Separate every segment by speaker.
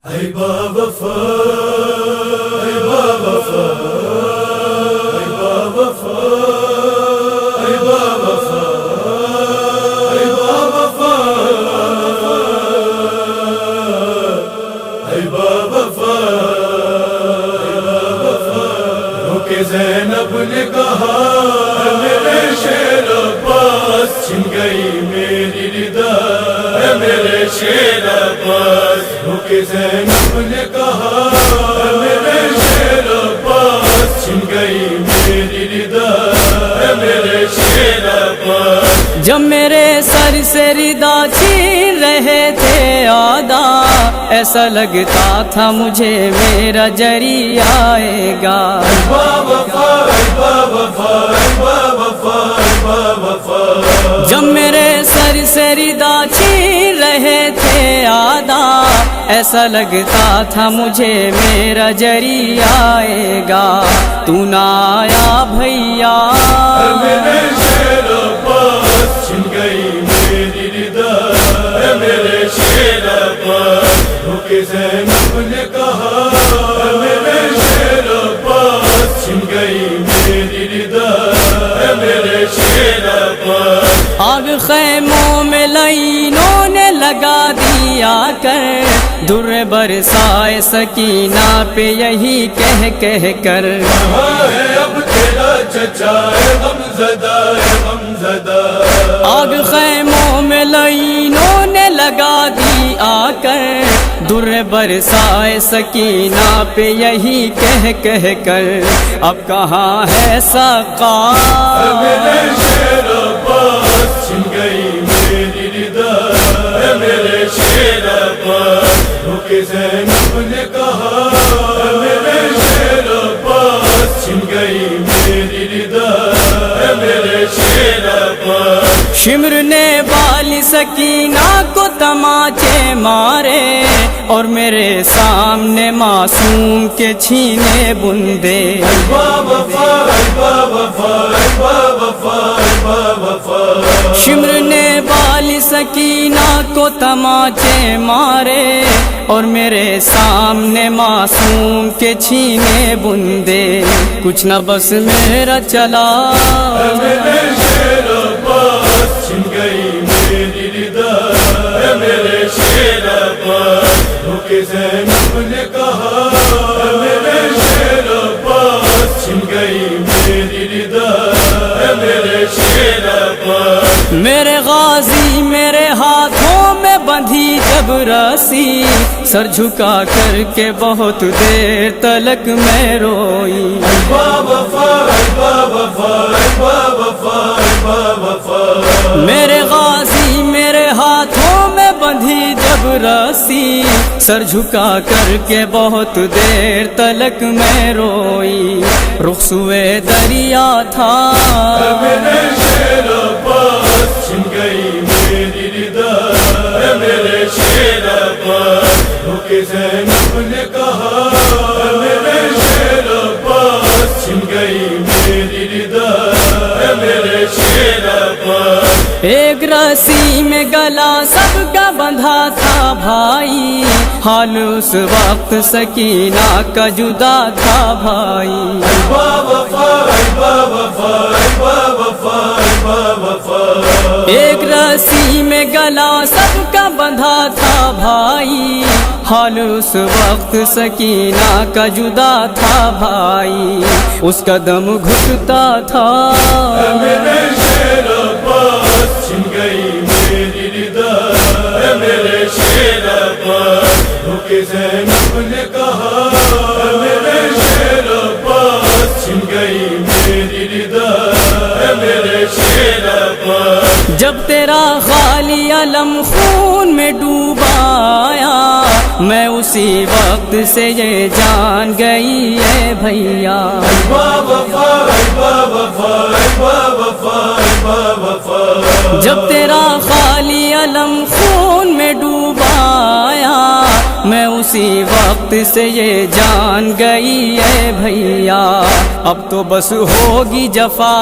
Speaker 1: ای با وفا ای با وفا ای با وفا ای با وفا ای با وفا ای با وفا رک زینب نے کہا میرے شیر عباس چھن گئی میری ردا میرے شیر عباس رک زینب نے کہا میرے شیر عباس چھن گئی میری ردا میرے شیر عباس
Speaker 2: جب میرے سر سے ردا چھین رہے تھے آدھا ایسا لگتا تھا مجھے میرا جری آئے گا جب میرے سر سے ردا چھین رہے تھے آدھا ایسا لگتا تھا مجھے میرا جری آئے گا تو نہ آیا بھیا
Speaker 1: میرے شیر عباس چھن گئی میری ردا میرے شیر عباس رک زینب نے کہا میرے شیر عباس چھن گئی میری ردا میرے شیر عباس
Speaker 2: آگ خیموں میں لائنوں نے لگا دیا کر در برسائے سکینہ پہ یہی کہہ کر
Speaker 1: کہاں ہے اب تیرا چچا غمزدہ غمزدہ
Speaker 2: آگ خیموں میں لائنوں نے لگا دی آ کر در برسائے سکینہ پہ یہی کہہ کر اب کہاں ہے سقا
Speaker 1: میرے شیر عباس چھن گئی میری ردا میرے شیر عباس رک زینب نے کہا میرے شیر عباس چھن گئی میری ردا میرے شیر عباس
Speaker 2: شمر نے والی سکینہ کو تماچے مارے اور میرے سامنے معصوم کے چھینے بندے شمر نے والی سکینہ کو تماچے مارے اور میرے سامنے معصوم کے چھینے بندے کچھ نہ بس میرا چلا
Speaker 1: میرے شیر عباس چھن گئی میری ردا میرے شیر عباس رک زینب نے کہا میرے شیر عباس چھن گئی میری ردا میرے شیر عباس
Speaker 2: میرے غازی میرے ہاتھوں میں بندھی جب رسی سر جھکا کر کے بہت دیر تلک میں روئی میرے غازی میرے ہاتھوں میں بندھی جب رسی سر جھکا کر کے بہت دیر تلک میں روئی رخ سوئے دریا تھا
Speaker 1: میرے شیر عباس چھن گئی میری ردا میرے شیر عباس رک زینب نے کہا میرے شیر عباس چھن گئی میری ردا میرے شیر عباس
Speaker 2: ایک رسی میں گلا سب کا بندھا تھا بھائی حال اس وقت سکینہ کا جدا تھا بھائی ایک رسی میں گلا سب کا بندھا تھا بھائی حال اس وقت سکینہ کا جدا تھا بھائی اس کا دم گھٹتا تھا
Speaker 1: میرے شیر عباس چھن گئی میری ردا میرے شیر عباس رک زینب نے کہا میرے شیر عباس چھن گئی میری ردا میرے شیر عباس
Speaker 2: جب تیرا خالی علم خون میں ڈوبا آیا میں اسی وقت سے یہ جان گئی ہے بھیا جب تیرا خالی علم خون میں ڈوبا آیا میں اسی وقت سے یہ جان گئی ہے بھیا اب تو بس ہوگی جفا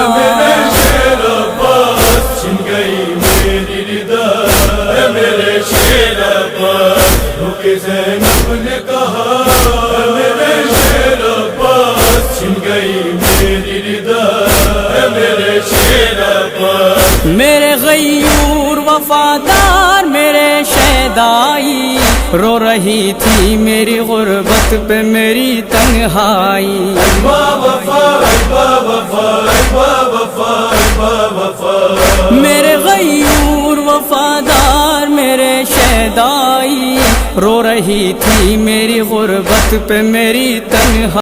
Speaker 1: میرے شیر عباس چھن گئی میری ردا میرے شیر عباس رک کہ زینب نے کہا میرے شیر عباس چھن گئی میری ردا میرے شیر عباس
Speaker 2: میرے غیور وفادار میرے شیدائی رو رہی تھی میری غربت پہ میری تنہائی
Speaker 1: با وفا با وفا با وفا با وفا
Speaker 2: میرے غیور وفادار میرے شیدائی رو رہی تھی میری غربت پہ میری تنہائی